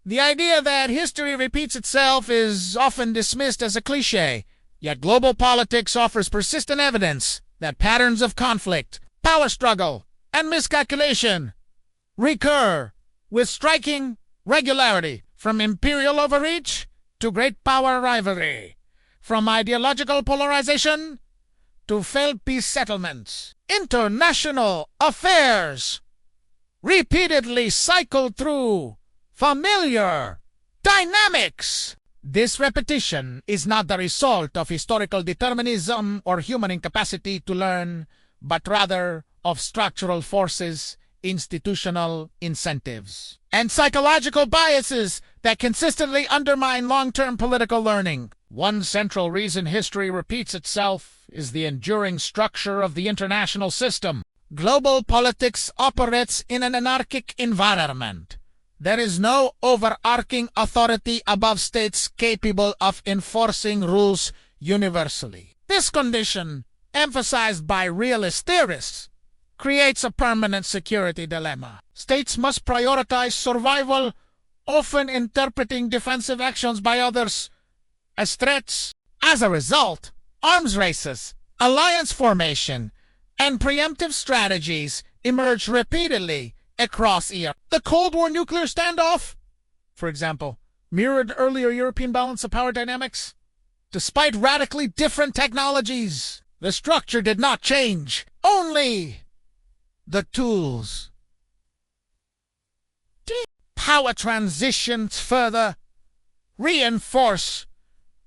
The idea that history repeats itself is often dismissed as a cliché, yet global politics offers persistent evidence that patterns of conflict, power struggle, and miscalculation recur with striking regularity, from imperial overreach to great power rivalry, from ideological polarization to failed peace settlements. International affairs repeatedly cycle through familiar dynamics. This repetition is not the result of historical determinism or human incapacity to learn, but rather of structural forces, institutional incentives, and psychological biases that consistently undermine long-term political learning. One central reason history repeats itself is the enduring structure of the international system. Global politics operates in an anarchic environment. There is no overarching authority above states capable of enforcing rules universally. This condition, emphasized by realist theorists, creates a permanent security dilemma. States must prioritize survival, often interpreting defensive actions by others as threats. As a result, arms races, alliance formation, and preemptive strategies emerge repeatedly across era. The Cold War nuclear standoff, for example, mirrored earlier European balance of power dynamics. Despite radically different technologies, the structure did not change, only the tools. Power transitions further reinforce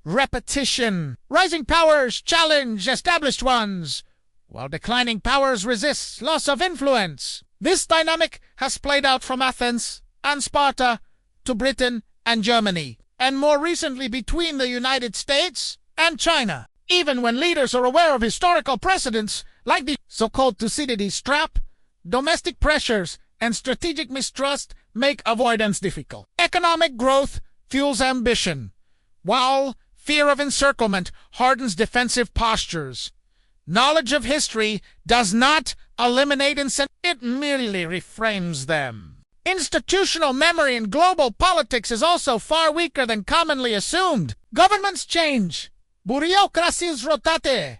repetition. Rising powers challenge established ones, while declining powers resist loss of influence. This dynamic has played out from Athens and Sparta to Britain and Germany, and more recently between the United States and China. Even when leaders are aware of historical precedents, like the so-called Thucydides trap, domestic pressures and strategic mistrust make avoidance difficult. Economic growth fuels ambition, while fear of encirclement hardens defensive postures. Knowledge of history does not eliminate incentives, it merely reframes them. Institutional memory in global politics is also far weaker than commonly assumed. Governments change, bureaucracies rotate,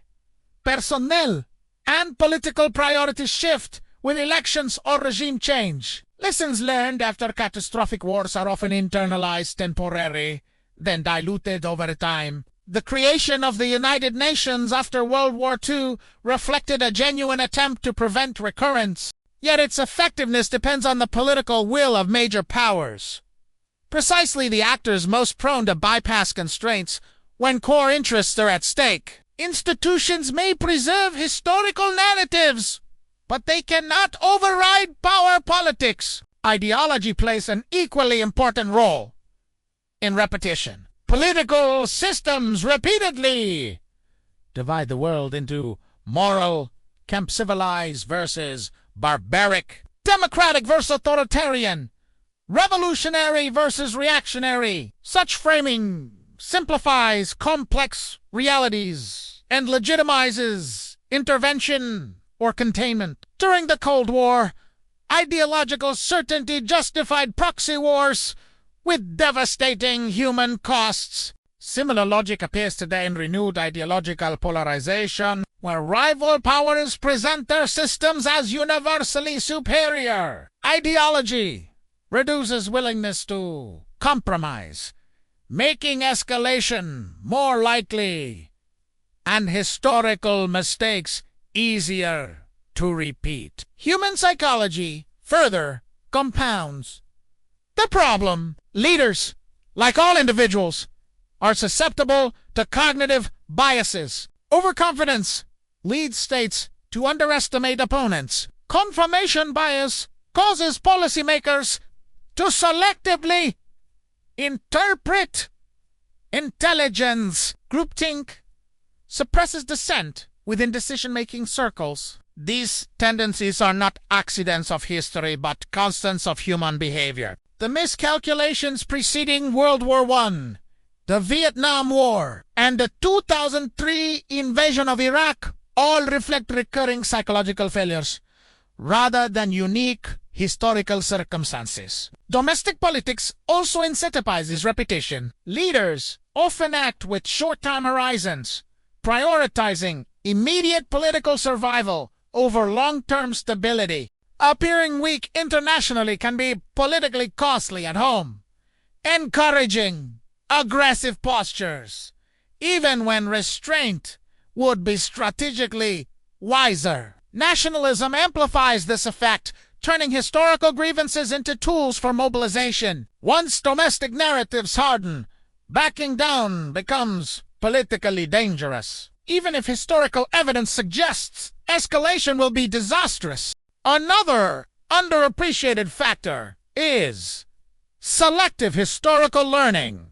personnel and political priorities shift with elections or regime change. Lessons learned after catastrophic wars are often internalized temporarily, then diluted over time. The creation of the United Nations after World War II reflected a genuine attempt to prevent recurrence, yet its effectiveness depends on the political will of major powers. Precisely the actors most prone to bypass constraints when core interests are at stake. Institutions may preserve historical narratives, but they cannot override power politics. Ideology plays an equally important role in repetition. Political systems repeatedly divide the world into moral, civilized versus barbaric, democratic versus authoritarian, revolutionary versus reactionary. Such framing simplifies complex realities and legitimizes intervention or containment. During the Cold War, ideological certainty justified proxy wars with devastating human costs. Similar logic appears today in renewed ideological polarization, where rival powers present their systems as universally superior. Ideology reduces willingness to compromise, making escalation more likely and historical mistakes easier to repeat. Human psychology further compounds the problem. Leaders, like all individuals, are susceptible to cognitive biases. Overconfidence leads states to underestimate opponents. Confirmation bias causes policymakers to selectively interpret intelligence. Groupthink suppresses dissent within decision-making circles. These tendencies are not accidents of history, but constants of human behavior. The miscalculations preceding World War I, the Vietnam War, and the 2003 invasion of Iraq all reflect recurring psychological failures. rather than unique historical circumstances. Domestic politics also incentivizes repetition. Leaders often act with short-time horizons, prioritizing immediate political survival over long-term stability. Appearing weak internationally can be politically costly at home, encouraging aggressive postures, even when restraint would be strategically wiser. Nationalism amplifies this effect, turning historical grievances into tools for mobilization. Once domestic narratives harden, backing down becomes politically dangerous. Even if historical evidence suggests escalation will be disastrous. Another underappreciated factor is selective historical learning.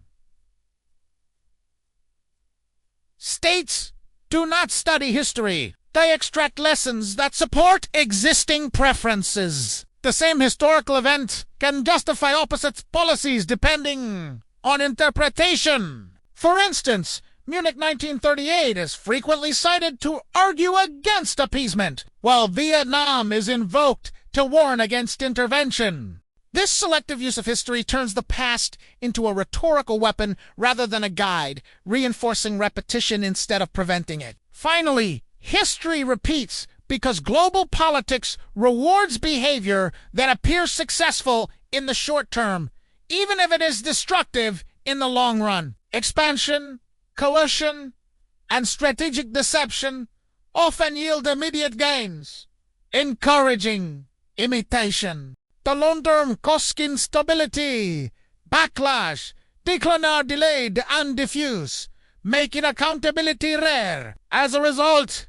States do not study history. They extract lessons that support existing preferences. The same historical event can justify opposite policies depending on interpretation. For instance, Munich 1938 is frequently cited to argue against appeasement, while Vietnam is invoked to warn against intervention. This selective use of history turns the past into a rhetorical weapon rather than a guide, reinforcing repetition instead of preventing it. Finally, history repeats because global politics rewards behavior that appears successful in the short term, even if it is destructive in the long run. Expansion, coercion, and strategic deception often yield immediate gains, encouraging imitation. The long-term costs instability, backlash, decline are delayed and diffuse, making accountability rare. As a result,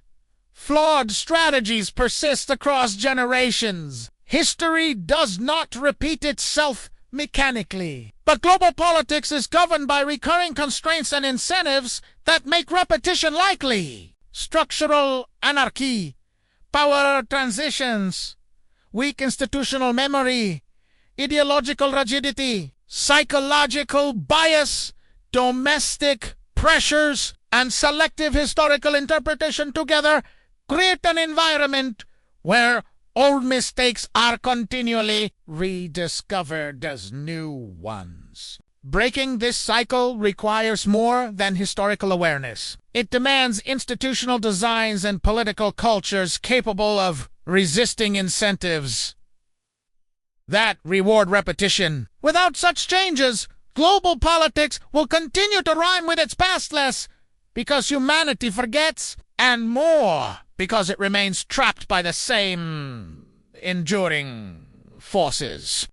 flawed strategies persist across generations. History does not repeat itself mechanically. But global politics is governed by recurring constraints and incentives that make repetition likely. Structural anarchy, power transitions, weak institutional memory, ideological rigidity, psychological bias, domestic pressures, and selective historical interpretation together create an environment where old mistakes are continually rediscovered as new ones. Breaking this cycle requires more than historical awareness. It demands institutional designs and political cultures capable of resisting incentives that reward repetition. Without such changes, global politics will continue to rhyme with its past less because humanity forgets, and more because it remains trapped by the same enduring forces.